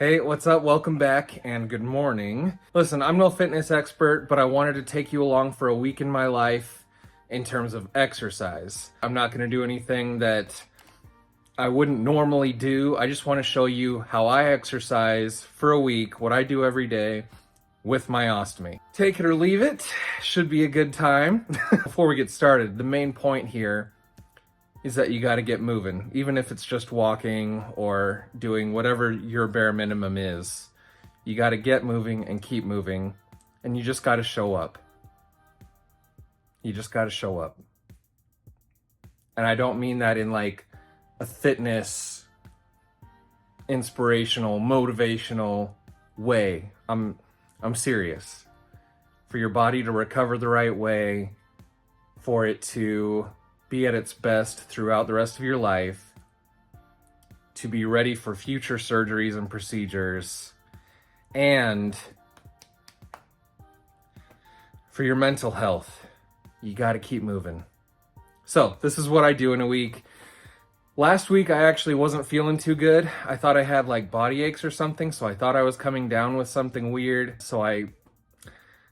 Hey, what's up? Welcome back and good morning. Listen, I'm no fitness expert, but I wanted to take you along for a week in my life in terms of exercise. I'm not going to do anything that I wouldn't normally do. I just want to show you how I exercise for a week, what I do every day with my ostomy. Take it or leave it, should be a good time. Before we get started, the main point here is that you got to get moving, even if it's just walking or doing whatever your bare minimum is. You got to get moving and keep moving, and you just got to show up. You just got to show up. And I don't mean that in like a fitness, inspirational, motivational way. I'm serious. For your body to recover the right way, for it to be at its best throughout the rest of your life, to be ready for future surgeries and procedures, and for your mental health, you got to keep moving. So this is what I do in a week. Last week I actually wasn't feeling too good. I thought I had like body aches or something, so I thought I was coming down with something weird. So I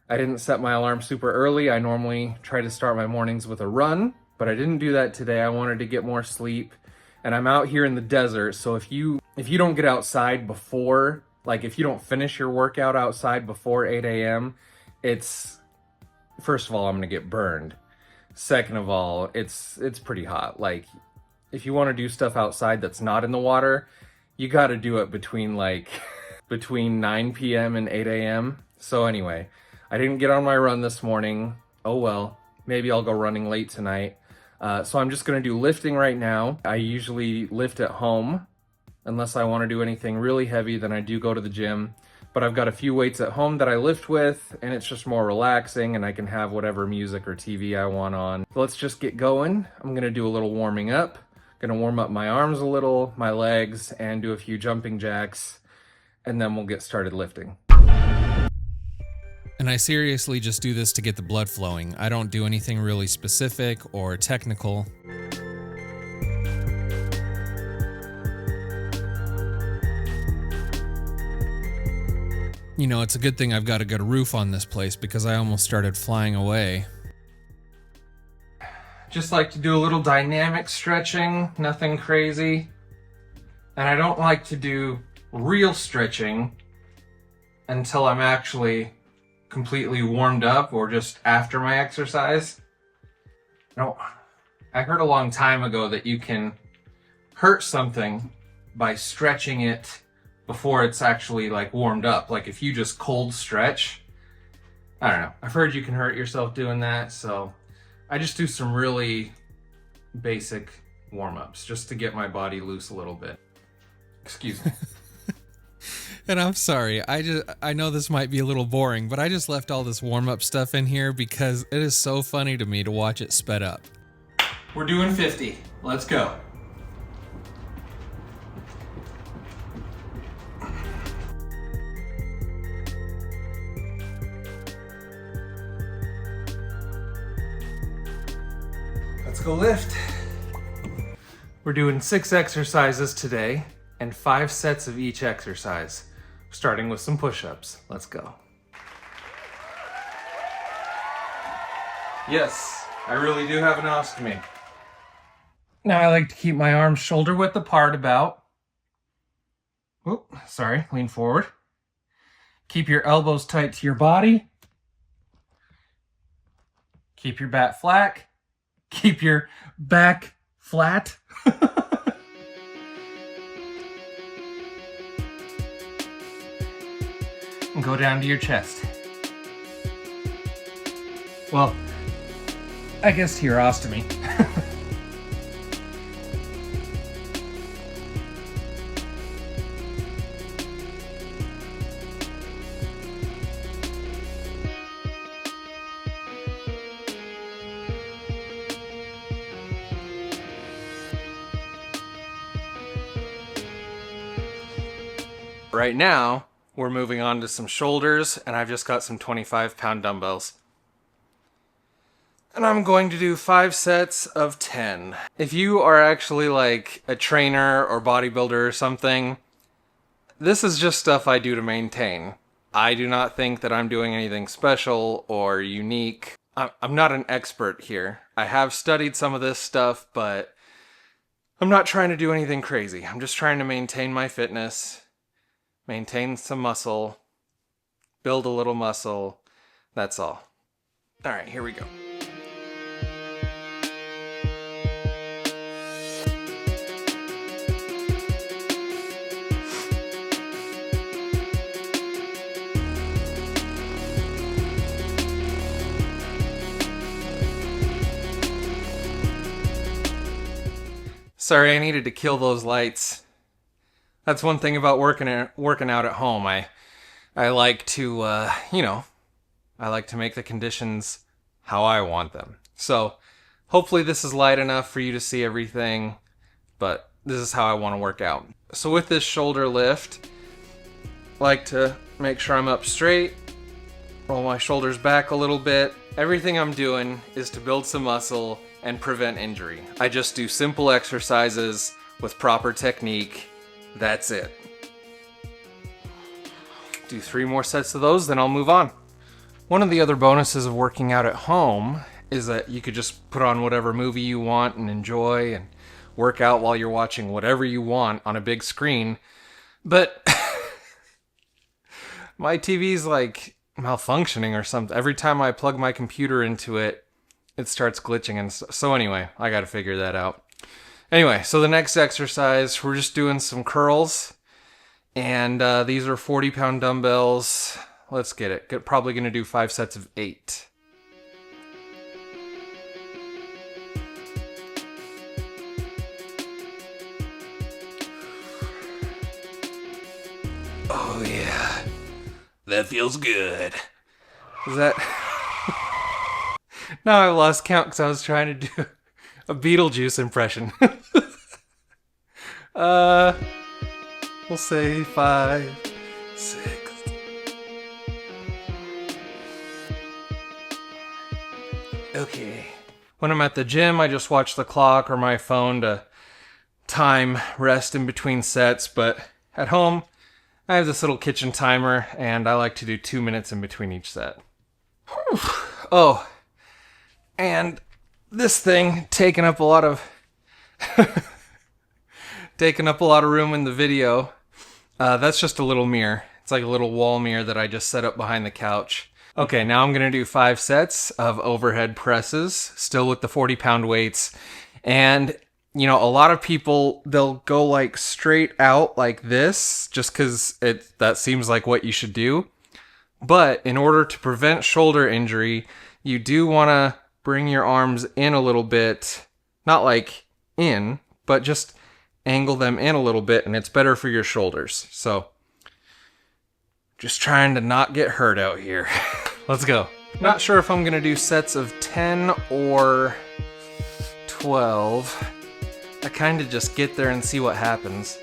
didn't set my alarm super early. I normally try to start my mornings with a run, but I didn't do that today. I wanted to get more sleep, and I'm out here in the desert. So if you don't get outside before, like if you don't finish your workout outside before 8 a.m., first of all, I'm gonna get burned. Second of all, it's pretty hot. Like if you want to do stuff outside that's not in the water, you got to do it between 9 p.m. and 8 a.m. So anyway, I didn't get on my run this morning. Oh well, maybe I'll go running late tonight. So I'm just gonna do lifting right now. I usually lift at home. Unless I wanna do anything really heavy, then I do go to the gym. But I've got a few weights at home that I lift with, and it's just more relaxing, and I can have whatever music or TV I want on. So let's just get going. I'm gonna do a little warming up. Gonna warm up my arms a little, my legs, and do a few jumping jacks, and then we'll get started lifting. And I seriously just do this to get the blood flowing. I don't do anything really specific or technical. You know, it's a good thing I've got a good roof on this place because I almost started flying away. Just like to do a little dynamic stretching, nothing crazy. And I don't like to do real stretching until I'm actually completely warmed up or just after my exercise. No, I heard a long time ago that you can hurt something by stretching it before it's actually like warmed up. Like if you just cold stretch, I don't know. I've heard you can hurt yourself doing that, so I just do some really basic warm-ups just to get my body loose a little bit. Excuse me. And I'm sorry, I know this might be a little boring, but I just left all this warm-up stuff in here because it is so funny to me to watch it sped up. We're doing 50. Let's go. Let's go lift. We're doing 6 exercises today and 5 sets of each exercise, starting with some push-ups. Let's go. Yes, I really do have an ostomy. Now I like to keep my arms shoulder width apart about. Lean forward. Keep your elbows tight to your body. Keep your back flat. Keep your back flat. And go down to your chest. Well, I guess to your ostomy. Right now, we're moving on to some shoulders, and I've just got some 25-pound dumbbells. And I'm going to do 5 sets of 10. If you are actually like a trainer or bodybuilder or something, this is just stuff I do to maintain. I do not think that I'm doing anything special or unique. I'm not an expert here. I have studied some of this stuff, but I'm not trying to do anything crazy. I'm just trying to maintain my fitness, maintain some muscle, build a little muscle. That's all. All right, here we go. Sorry, I needed to kill those lights. That's one thing about working out at home. I like to, I like to make the conditions how I want them. So hopefully this is light enough for you to see everything, but this is how I want to work out. So with this shoulder lift, I like to make sure I'm up straight, roll my shoulders back a little bit. Everything I'm doing is to build some muscle and prevent injury. I just do simple exercises with proper technique. That's it. Do 3 more sets of those, then I'll move on. One of the other bonuses of working out at home is that you could just put on whatever movie you want and enjoy and work out while you're watching whatever you want on a big screen. But my TV's like malfunctioning or something. Every time I plug my computer into it, it starts glitching. And so anyway, I got to figure that out. Anyway, so the next exercise, we're just doing some curls. And these are 40-pound dumbbells. Let's get it. Probably going to do 5 sets of 8. Oh yeah, that feels good. Is that... Now I've lost count because I was trying to do a Beetlejuice impression. We'll say 5, 6. Okay. When I'm at the gym, I just watch the clock or my phone to time rest in between sets, but at home, I have this little kitchen timer, and I like to do 2 minutes in between each set. Whew. Oh, and this thing taking up a lot of room in the video. That's just a little mirror. It's like a little wall mirror that I just set up behind the couch. Okay, now I'm gonna do 5 sets of overhead presses, still with the 40-pound weights. And you know, a lot of people, they'll go like straight out like this just because that seems like what you should do. But in order to prevent shoulder injury, you do want to bring your arms in a little bit, not like in, but just angle them in a little bit, and it's better for your shoulders. So just trying to not get hurt out here. Let's go. Not sure if I'm going to do sets of 10 or 12. I kind of just get there and see what happens.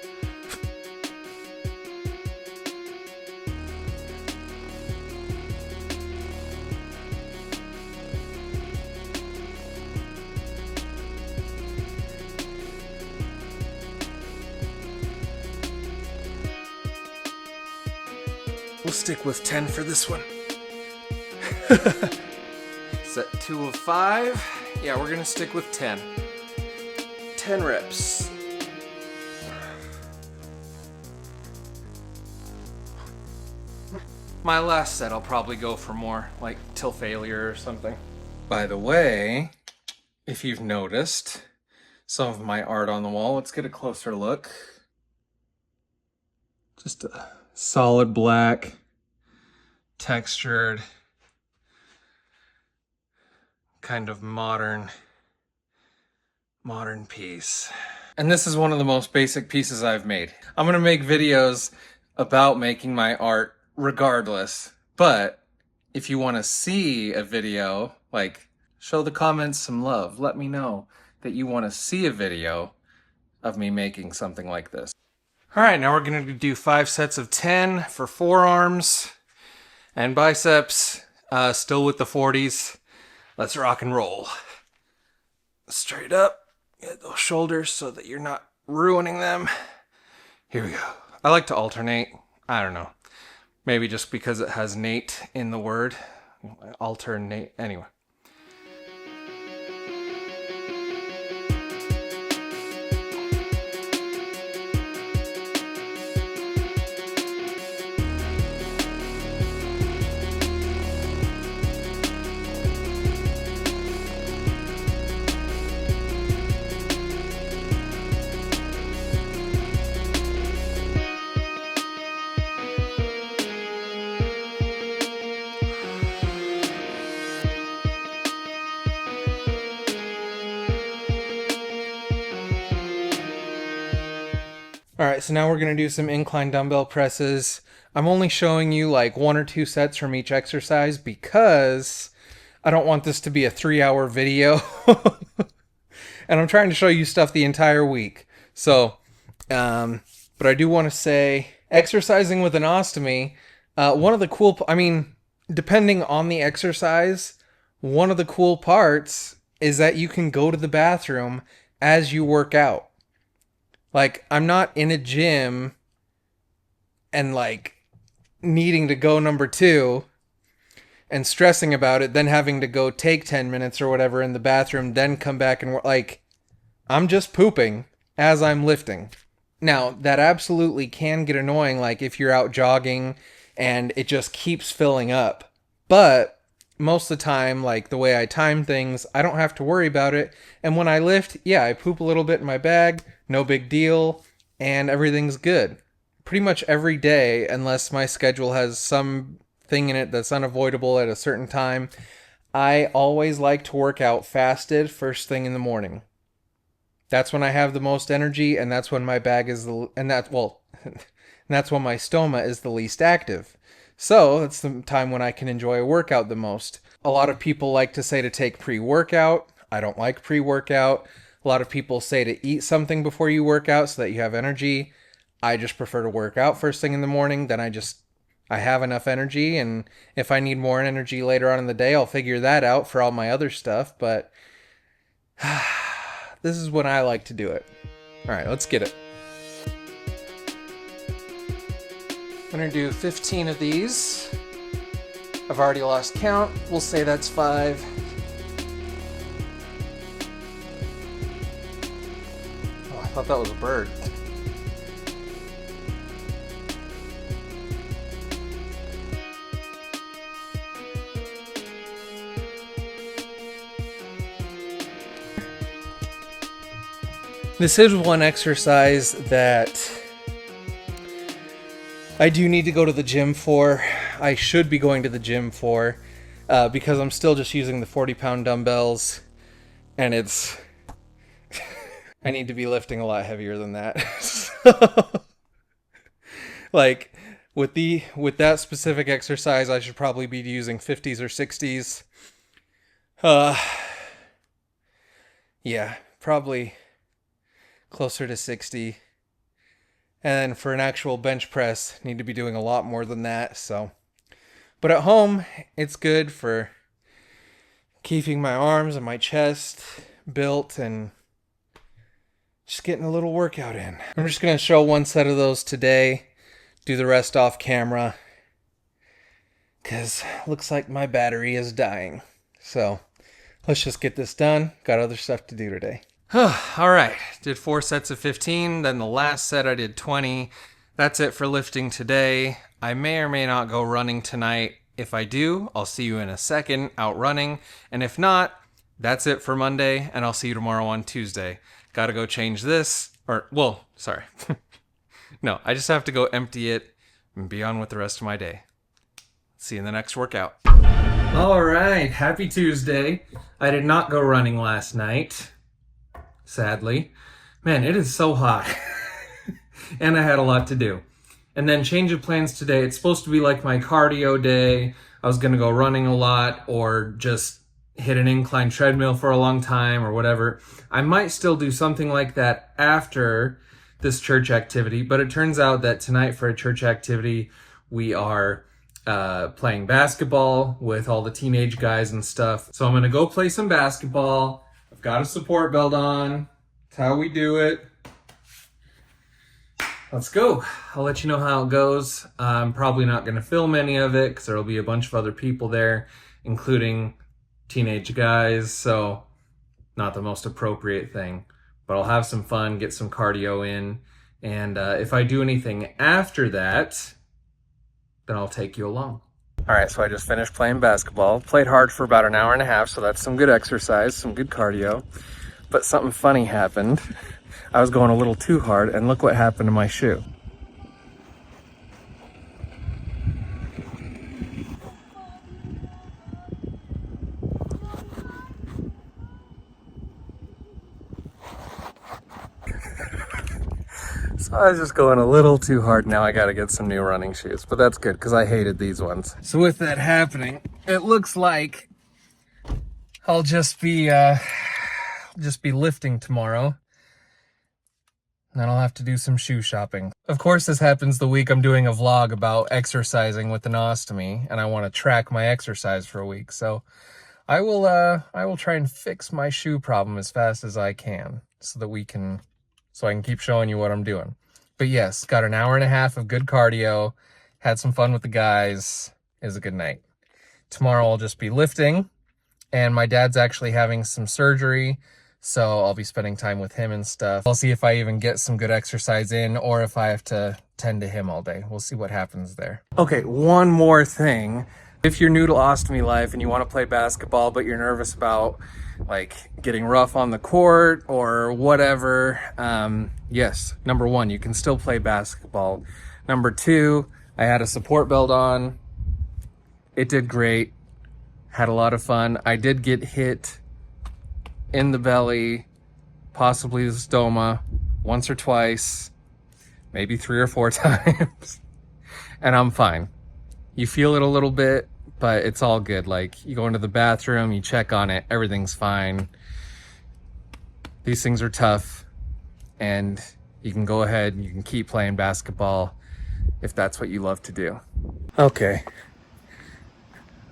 We'll stick with 10 for this one. Set 2 of 5. Yeah, we're gonna stick with 10. 10 reps. My last set I'll probably go for more, like till failure or something. By the way, if you've noticed some of my art on the wall, let's get a closer look. Just a solid black, textured, kind of modern piece. And this is one of the most basic pieces I've made. I'm gonna make videos about making my art regardless, but if you want to see a video, like, show the comments some love. Let me know that you want to see a video of me making something like this. All right, now we're going to do 5 sets of 10 for forearms and biceps, still with the 40s. Let's rock and roll. Straight up, get those shoulders so that you're not ruining them. Here we go. I like to alternate. I don't know. Maybe just because it has Nate in the word. Alternate. Anyway. All right, so now we're going to do some incline dumbbell presses. I'm only showing you like 1 or 2 sets from each exercise because I don't want this to be a 3-hour video. And I'm trying to show you stuff the entire week. So, but I do want to say, exercising with an ostomy, one of the cool, depending on the exercise, one of the cool parts is that you can go to the bathroom as you work out. Like, I'm not in a gym and, like, needing to go number 2 and stressing about it, then having to go take 10 minutes or whatever in the bathroom, then come back and, like, I'm just pooping as I'm lifting. Now, that absolutely can get annoying, like, if you're out jogging and it just keeps filling up. But most of the time, like, the way I time things, I don't have to worry about it. And when I lift, yeah, I poop a little bit in my bag, no big deal, and everything's good. Pretty much every day, unless my schedule has something in it that's unavoidable at a certain time, I always like to work out fasted first thing in the morning. That's when I have the most energy, and that's when my bag is and that's when my stoma is the least active. So that's the time when I can enjoy a workout the most. A lot of people like to say to take pre-workout. I don't like pre-workout. A lot of people say to eat something before you work out so that you have energy. I just prefer to work out first thing in the morning. Then I have enough energy, and if I need more energy later on in the day, I'll figure that out for all my other stuff. But this is when I like to do it. All right, let's get it. I'm going to do 15 of these. I've already lost count. We'll say that's 5. Oh, I thought that was a bird. This is one exercise that I do need to go to the gym for. I should be going to the gym for, because I'm still just using the 40-pound dumbbells, and it's I need to be lifting a lot heavier than that. So, like with that specific exercise, I should probably be using 50s or 60s. Yeah, probably closer to 60. And then for an actual bench press, need to be doing a lot more than that. So, but at home, it's good for keeping my arms and my chest built and just getting a little workout in. I'm just going to show one set of those today, do the rest off camera, because looks like my battery is dying. So let's just get this done. Got other stuff to do today. All right, did 4 sets of 15, then the last set I did 20. That's it for lifting today. I may or may not go running tonight. If I do, I'll see you in a second out running. And if not, that's it for Monday, and I'll see you tomorrow on Tuesday. Gotta go change this, sorry. No, I just have to go empty it and be on with the rest of my day. See you in the next workout. All right, happy Tuesday. I did not go running last night. Sadly. Man, it is so hot. And I had a lot to do. And then change of plans today. It's supposed to be like my cardio day. I was going to go running a lot or just hit an incline treadmill for a long time or whatever. I might still do something like that after this church activity, but it turns out that tonight for a church activity, we are playing basketball with all the teenage guys and stuff. So I'm going to go play some basketball. I've got a support belt on. That's how we do it. let's go. I'll let you know how it goes. I'm probably not going to film any of it because there'll be a bunch of other people there, including teenage guys, so not the most appropriate thing. But I'll have some fun, get some cardio in, and if I do anything after that, then I'll take you along. All right, so I just finished playing basketball. Played hard for about an hour and a half, so that's some good exercise, some good cardio. But something funny happened. I was going a little too hard, and look what happened to my shoe. So I was just going a little too hard. Now I gotta get some new running shoes, but that's good because I hated these ones. So with that happening, it looks like I'll just be lifting tomorrow. And then I'll have to do some shoe shopping. Of course, this happens the week I'm doing a vlog about exercising with an OSTOMY, and I want to track my exercise for a week. So I will try and fix my shoe problem as fast as I can so that I can keep showing you what I'm doing. But yes, got an hour and a half of good cardio, had some fun with the guys. It was a good night. Tomorrow I'll just be lifting, and my dad's actually having some surgery, so I'll be spending time with him and stuff. I'll see if I even get some good exercise in or if I have to tend to him all day. We'll see what happens there. Okay, one more thing. If you're new to ostomy life and you want to play basketball, but you're nervous about like getting rough on the court or whatever, yes, number one, you can still play basketball. Number two, I had a support belt on. It did great. Had a lot of fun. I did get hit in the belly, possibly the stoma, once or twice, maybe 3 or 4 times, and I'm fine. You feel it a little bit, but it's all good. Like, you go into the bathroom, you check on it, everything's fine. These things are tough, and you can go ahead and you can keep playing basketball if that's what you love to do. Okay.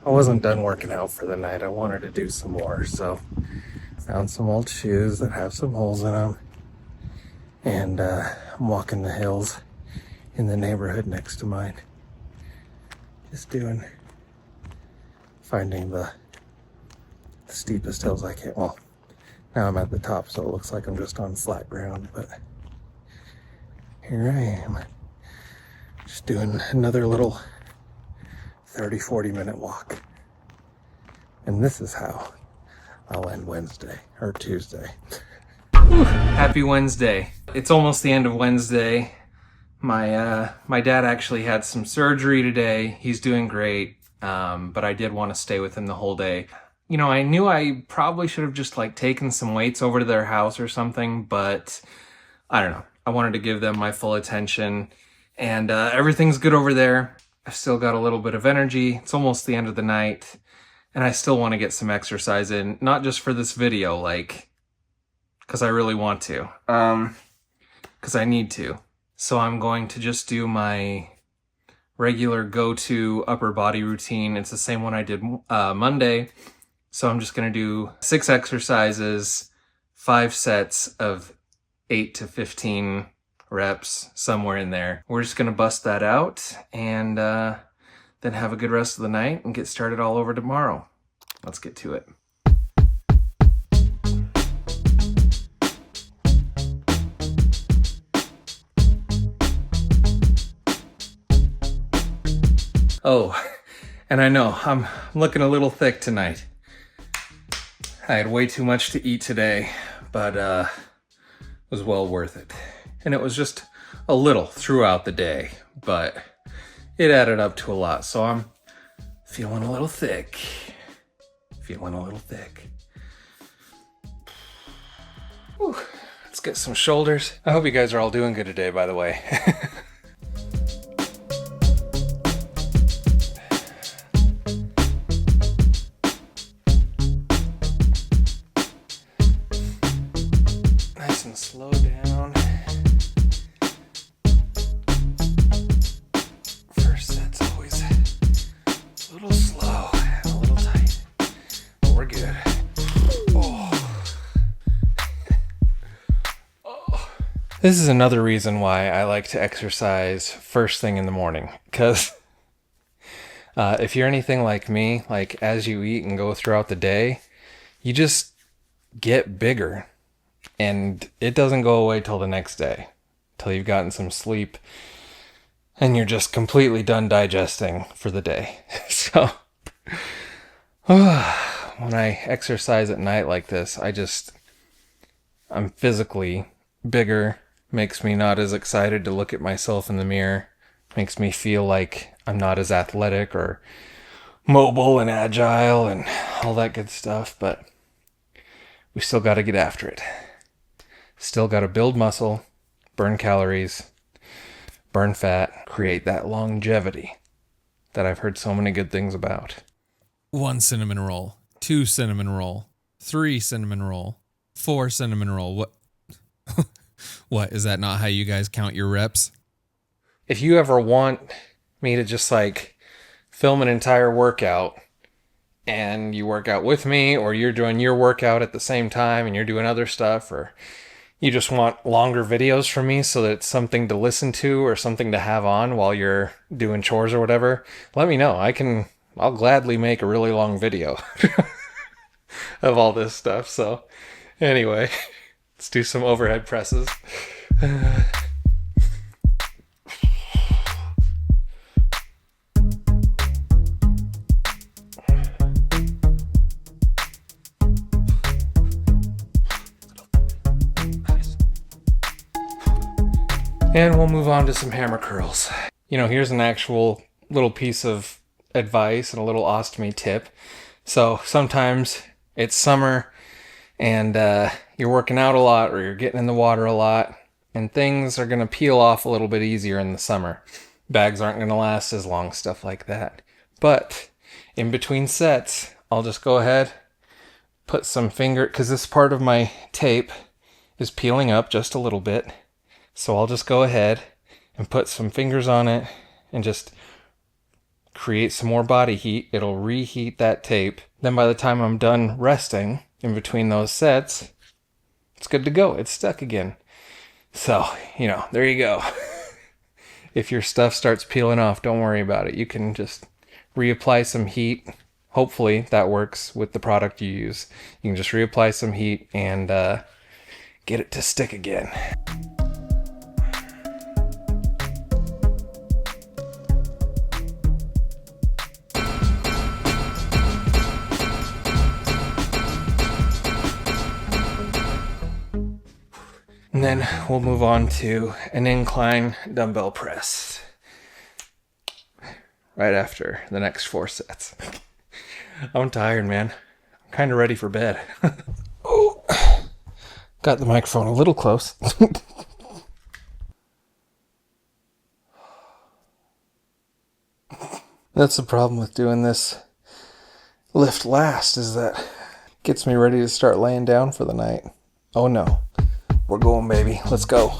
I wasn't done working out for the night. I wanted to do some more, so found some old shoes that have some holes in them, and I'm walking the hills in the neighborhood next to mine. Just finding the steepest hills I can. Well, now I'm at the top, so it looks like I'm just on flat ground, but here I am. Just doing another little 30-40 minute walk. And this is how I'll end Wednesday or Tuesday. Happy Wednesday. It's almost the end of Wednesday. My dad actually had some surgery today. He's doing great, but I did want to stay with him the whole day. You know, I knew I probably should have just like taken some weights over to their house or something, but I don't know. I wanted to give them my full attention, and everything's good over there. I've still got a little bit of energy. It's almost the end of the night, and I still want to get some exercise in, not just for this video, like, because I really want to, because I need to. So I'm going to just do my regular go-to upper body routine. It's the same one I did Monday. So I'm just going to do 6 exercises, 5 sets of 8 to 15 reps, somewhere in there. We're just going to bust that out and then have a good rest of the night and get started all over tomorrow. Let's get to it. Oh, and I know, I'm looking a little thick tonight. I had way too much to eat today, but it was well worth it. And it was just a little throughout the day, but it added up to a lot. So I'm feeling a little thick. Whew, let's get some shoulders. I hope you guys are all doing good today, by the way. Nice and slow down. First set's always a little slow and a little tight, but we're good. Oh. This is another reason why I like to exercise first thing in the morning, because if you're anything like me, like as you eat and go throughout the day, you just get bigger, and it doesn't go away till the next day, till you've gotten some sleep and you're just completely done digesting for the day. So when I exercise at night like this, I'm physically bigger, makes me not as excited to look at myself in the mirror, makes me feel like I'm not as athletic or mobile and agile and all that good stuff, but we still got to get after it. Still got to build muscle, burn calories, burn fat, create that longevity that I've heard so many good things about. 1 cinnamon roll, 2 cinnamon roll, 3 cinnamon roll, 4 cinnamon roll. What? What, is that not how you guys count your reps? If you ever want me to just like film an entire workout and you work out with me, or you're doing your workout at the same time and you're doing other stuff, or you just want longer videos from me so that it's something to listen to or something to have on while you're doing chores or whatever, let me know. I'll gladly make a really long video of all this stuff. So anyway, let's do some overhead presses. And we'll move on to some hammer curls. You know, here's an actual little piece of advice and a little OSTOMY tip. So sometimes it's summer and you're working out a lot, or you're getting in the water a lot, and things are going to peel off a little bit easier in the summer. Bags aren't going to last as long, stuff like that. But in between sets, I'll just go ahead, put some because this part of my tape is peeling up just a little bit. So I'll just go ahead and put some fingers on it and just create some more body heat. It'll reheat that tape. Then by the time I'm done resting in between those sets, it's good to go. It's stuck again. So, there you go. If your stuff starts peeling off, don't worry about it. You can just reapply some heat. Hopefully that works with the product you use. You can just reapply some heat and get it to stick again. And then we'll move on to an incline dumbbell press right after the next 4 sets. I'm tired, man. I'm kind of ready for bed. Oh, got the microphone a little close. That's the problem with doing this lift last, is that it gets me ready to start laying down for the night. Oh no. We're going, baby. Let's go.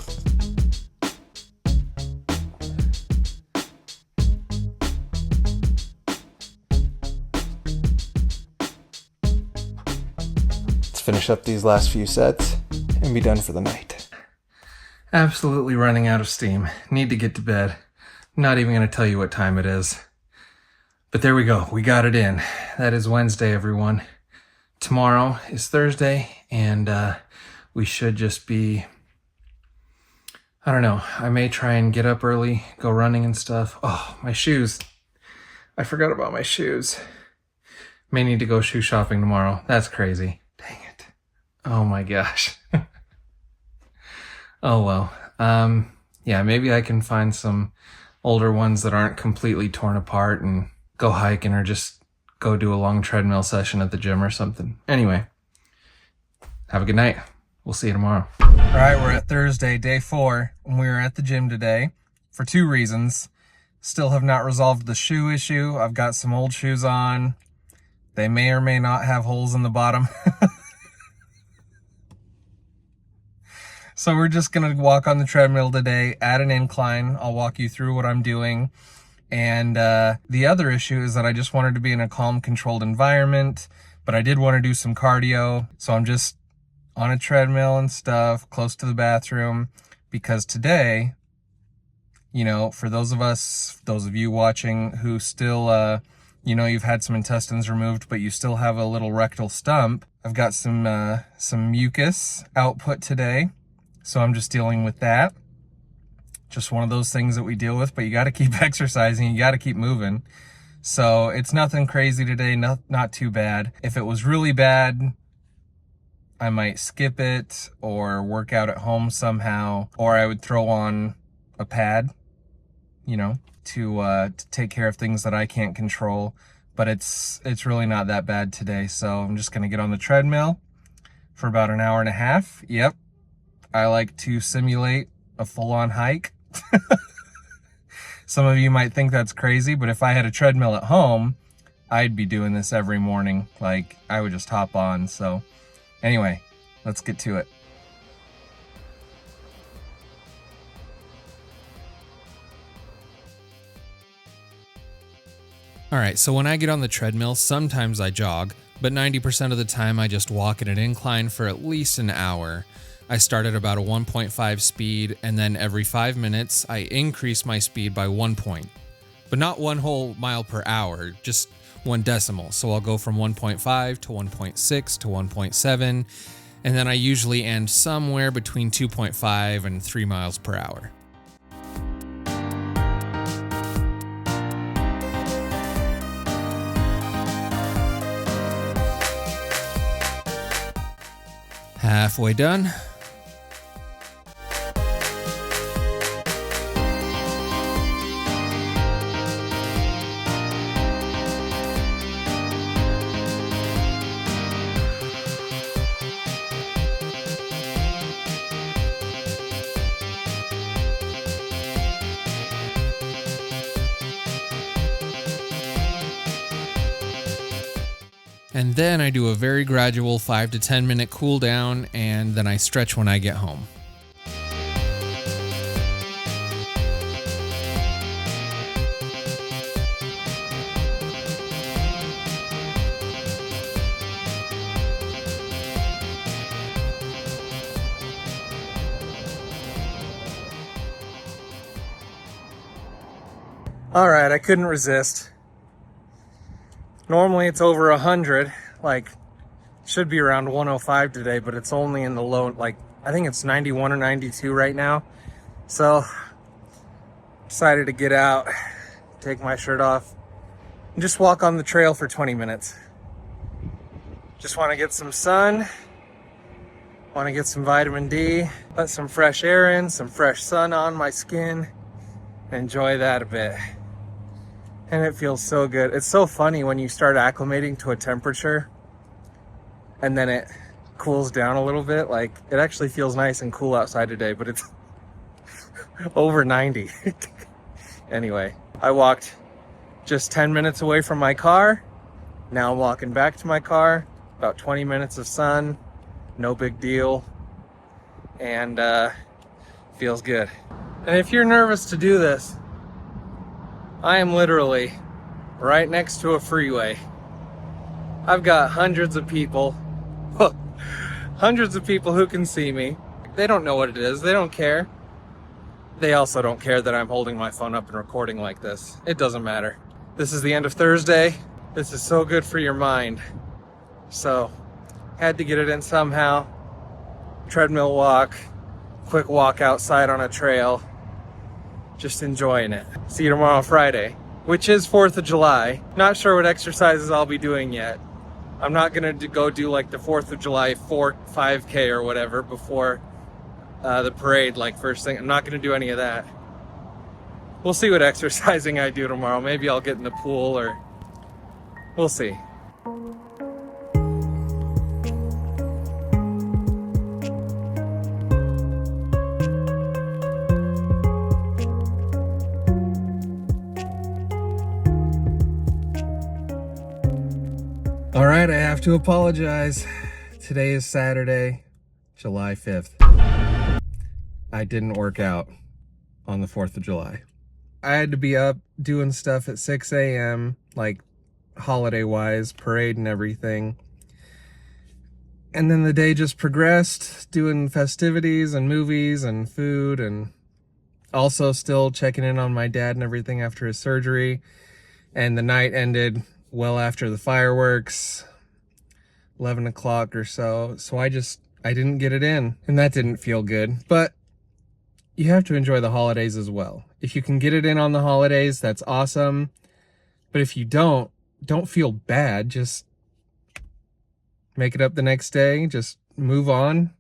Let's finish up these last few sets and be done for the night. Absolutely running out of steam. Need to get to bed. Not even going to tell you what time it is. But there we go. We got it in. That is Wednesday, everyone. Tomorrow is Thursday, and we should just be, I don't know, I may try and get up early, go running and stuff. Oh, my shoes. I forgot about my shoes. May need to go shoe shopping tomorrow. That's crazy. Dang it. Oh my gosh. Oh well. Yeah, maybe I can find some older ones that aren't completely torn apart and go hiking, or just go do a long treadmill session at the gym or something. Anyway, have a good night. We'll see you tomorrow. All right, we're at Thursday, day 4, and we were at the gym today for 2 reasons. Still have not resolved the shoe issue. I've got some old shoes on. They may or may not have holes in the bottom. So we're just gonna walk on the treadmill today at an incline. I'll walk you through what I'm doing. And the other issue is that I just wanted to be in a calm, controlled environment, but I did want to do some cardio. So I'm just on a treadmill and stuff, close to the bathroom, because today, you know, for those of you watching who still, you know, you've had some intestines removed, but you still have a little rectal stump, I've got some mucus output today. So I'm just dealing with that. Just one of those things that we deal with, but you got to keep exercising. You got to keep moving. So it's nothing crazy today, not too bad. If it was really bad, I might skip it or work out at home somehow, or I would throw on a pad, you know, to take care of things that I can't control. But it's really not that bad today. So I'm just gonna get on the treadmill for about an hour and a half. Yep, I like to simulate a full-on hike. Some of you might think that's crazy, but if I had a treadmill at home, I'd be doing this every morning. Like, I would just hop on. So anyway, let's get to it. All right, so when I get on the treadmill, sometimes I jog, but 90% of the time I just walk at an incline for at least an hour. I start at about a 1.5 speed, and then every 5 minutes, I increase my speed by 1 point. But not 1 whole mile per hour, just 1 decimal. So I'll go from 1.5 to 1.6 to 1.7, and then I usually end somewhere between 2.5 and 3 miles per hour. Halfway done. And then I do a very gradual 5 to 10 minute cool down, and then I stretch when I get home. All right, I couldn't resist. Normally it's over 100, like should be around 105 today, but it's only in the low, like I think it's 91 or 92 right now. So decided to get out, take my shirt off, and just walk on the trail for 20 minutes. Just want to get some sun, want to get some vitamin D, let some fresh air in, some fresh sun on my skin, enjoy that a bit. And it feels so good. It's so funny when you start acclimating to a temperature and then it cools down a little bit. Like, it actually feels nice and cool outside today, but it's over 90. Anyway, I walked just 10 minutes away from my car. Now I'm walking back to my car. About 20 minutes of sun. No big deal. And feels good. And if you're nervous to do this, I am literally right next to a freeway. I've got hundreds of people who can see me. They don't know what it is. They don't care. They also don't care that I'm holding my phone up and recording like this. It doesn't matter. This is the end of Thursday. This is so good for your mind. So, had to get it in somehow. Treadmill walk, quick walk outside on a trail. Just enjoying it. See you tomorrow, Friday, which is 4th of July. Not sure what exercises I'll be doing yet. I'm not gonna go do like the 4th of July 5K or whatever before the parade, like first thing. I'm not gonna do any of that. We'll see what exercising I do tomorrow. Maybe I'll get in the pool, or we'll see. All right, I have to apologize. Today is Saturday, July 5th. I didn't work out on the 4th of July. I had to be up doing stuff at 6 a.m., like holiday-wise, parade and everything. And then the day just progressed, doing festivities and movies and food, and also still checking in on my dad and everything after his surgery. And the night ended well after the fireworks, 11 o'clock or so. So I didn't get it in, and that didn't feel good. But you have to enjoy the holidays as well. If you can get it in on the holidays, that's awesome. But if you don't feel bad. Just make it up the next day. Just move on,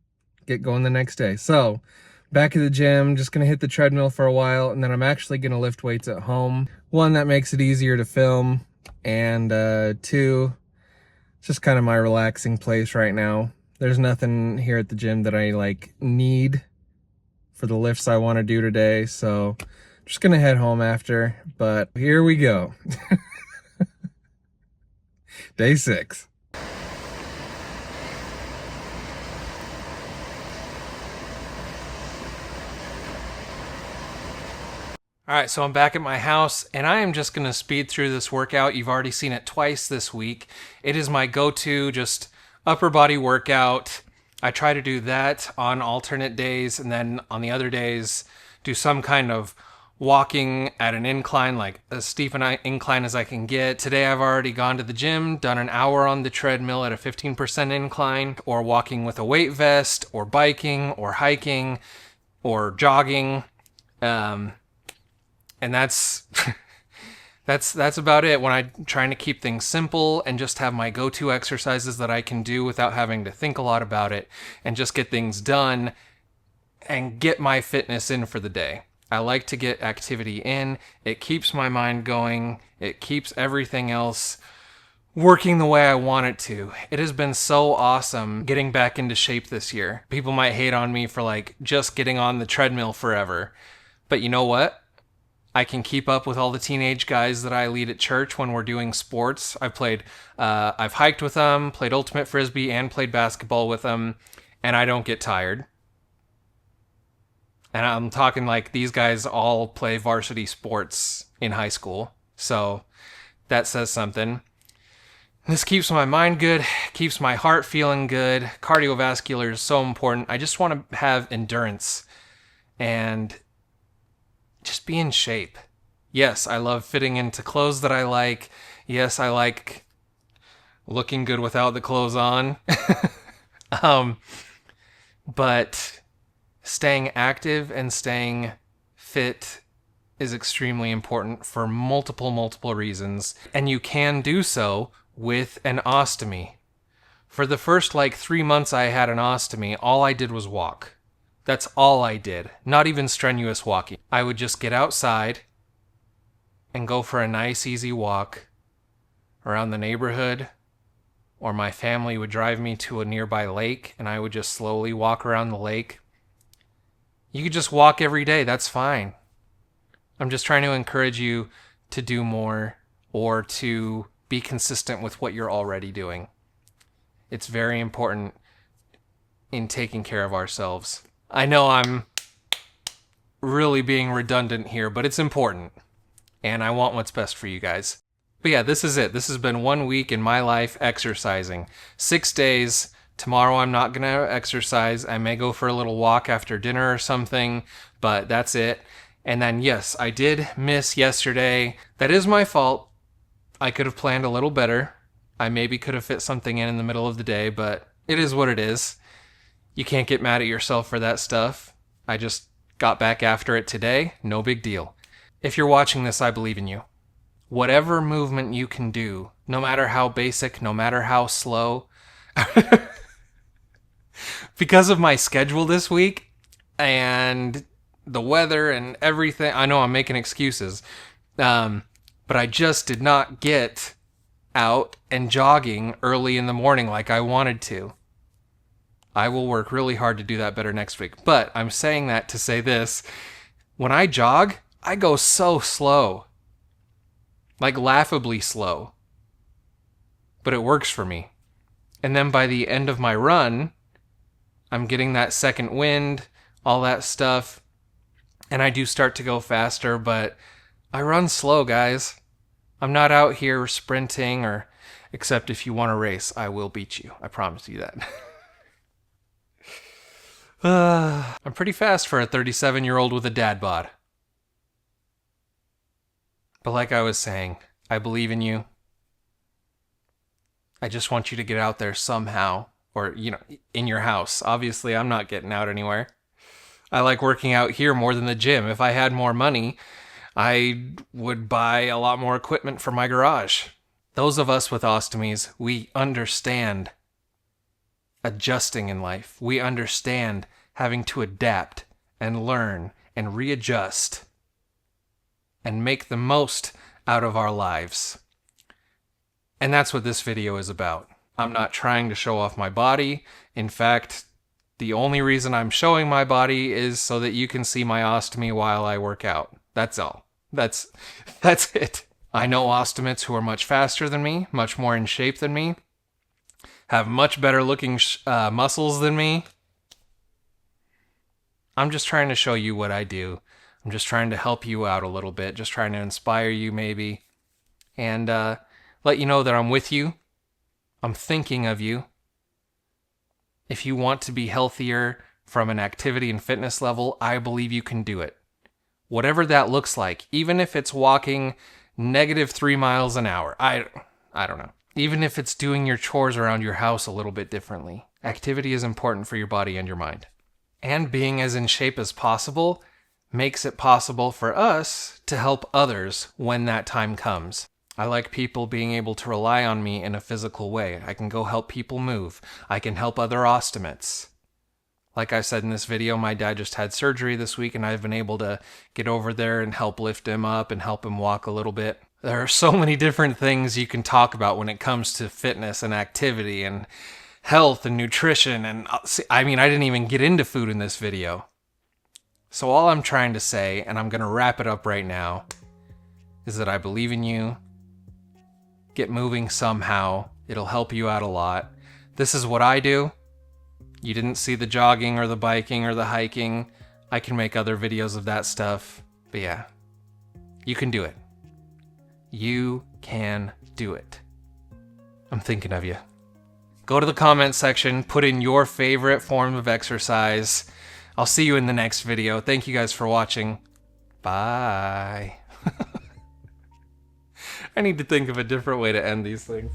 get going the next day. So back at the gym, just gonna hit the treadmill for a while, and then I'm actually gonna lift weights at home. One, that makes it easier to film, and two, it's just kind of my relaxing place right now. There's nothing here at the gym that I need for the lifts I want to do today, so I'm just gonna head home after. But here we go. Day 6. All right, so I'm back at my house, and I am just going to speed through this workout. You've already seen it twice this week. It is my go-to just upper body workout. I try to do that on alternate days, and then on the other days, do some kind of walking at an incline, like as steep an incline as I can get. Today I've already gone to the gym, done an hour on the treadmill at a 15% incline, or walking with a weight vest, or biking, or hiking, or jogging. And that's that's about it when I'm trying to keep things simple and just have my go-to exercises that I can do without having to think a lot about it, and just get things done and get my fitness in for the day. I like to get activity in. It keeps my mind going. It keeps everything else working the way I want it to. It has been so awesome getting back into shape this year. People might hate on me for just getting on the treadmill forever. But you know what? I can keep up with all the teenage guys that I lead at church when we're doing sports. I've hiked with them, played ultimate frisbee, and played basketball with them, and I don't get tired. And I'm talking these guys all play varsity sports in high school. So that says something. This keeps my mind good, keeps my heart feeling good. Cardiovascular is so important. I just want to have endurance and just be in shape. Yes, I love fitting into clothes that I like. Yes, I like looking good without the clothes on. But staying active and staying fit is extremely important for multiple reasons. And you can do so with an ostomy. For the first 3 months I had an ostomy, all I did was walk. That's all I did. Not even strenuous walking. I would just get outside and go for a nice, easy walk around the neighborhood, or my family would drive me to a nearby lake, and I would just slowly walk around the lake. You could just walk every day. That's fine. I'm just trying to encourage you to do more, or to be consistent with what you're already doing. It's very important in taking care of ourselves. I know I'm really being redundant here, but it's important, and I want what's best for you guys. But yeah, this is it. This has been 1 week in my life exercising. 6 days. Tomorrow I'm not going to exercise. I may go for a little walk after dinner or something, but that's it. And then, yes, I did miss yesterday. That is my fault. I could have planned a little better. I maybe could have fit something in the middle of the day, but it is what it is. You can't get mad at yourself for that stuff. I just got back after it today. No big deal. If you're watching this, I believe in you. Whatever movement you can do, no matter how basic, no matter how slow. Because of my schedule this week and the weather and everything, I know I'm making excuses, but I just did not get out and jogging early in the morning like I wanted to. I will work really hard to do that better next week. But I'm saying that to say this. When I jog, I go so slow. Laughably slow. But it works for me. And then by the end of my run, I'm getting that second wind, all that stuff. And I do start to go faster, but I run slow, guys. I'm not out here sprinting, except if you want to race, I will beat you. I promise you that. I'm pretty fast for a 37-year-old with a dad bod. But like I was saying, I believe in you. I just want you to get out there somehow. Or, in your house. Obviously, I'm not getting out anywhere. I like working out here more than the gym. If I had more money, I would buy a lot more equipment for my garage. Those of us with ostomies, we understand adjusting in life. We understand having to adapt and learn and readjust and make the most out of our lives. And that's what this video is about. I'm not trying to show off my body. In fact, the only reason I'm showing my body is so that you can see my ostomy while I work out. That's all. That's it. I know ostomates who are much faster than me, much more in shape than me, have much better looking muscles than me. I'm just trying to show you what I do. I'm just trying to help you out a little bit, just trying to inspire you maybe, and let you know that I'm with you. I'm thinking of you. If you want to be healthier from an activity and fitness level, I believe you can do it. Whatever that looks like, even if it's walking -3 miles an hour, I don't know. Even if it's doing your chores around your house a little bit differently, activity is important for your body and your mind. And being as in shape as possible makes it possible for us to help others when that time comes. I like people being able to rely on me in a physical way. I can go help people move. I can help other ostomates. Like I said in this video, my dad just had surgery this week and I've been able to get over there and help lift him up and help him walk a little bit. There are so many different things you can talk about when it comes to fitness and activity and health and nutrition. And I didn't even get into food in this video. So all I'm trying to say, and I'm going to wrap it up right now, is that I believe in you. Get moving somehow. It'll help you out a lot. This is what I do. You didn't see the jogging or the biking or the hiking. I can make other videos of that stuff. But yeah, you can do it. You can do it. I'm thinking of you. Go to the comment section, put in your favorite form of exercise. I'll see you in the next video. Thank you guys for watching. Bye. I need to think of a different way to end these things.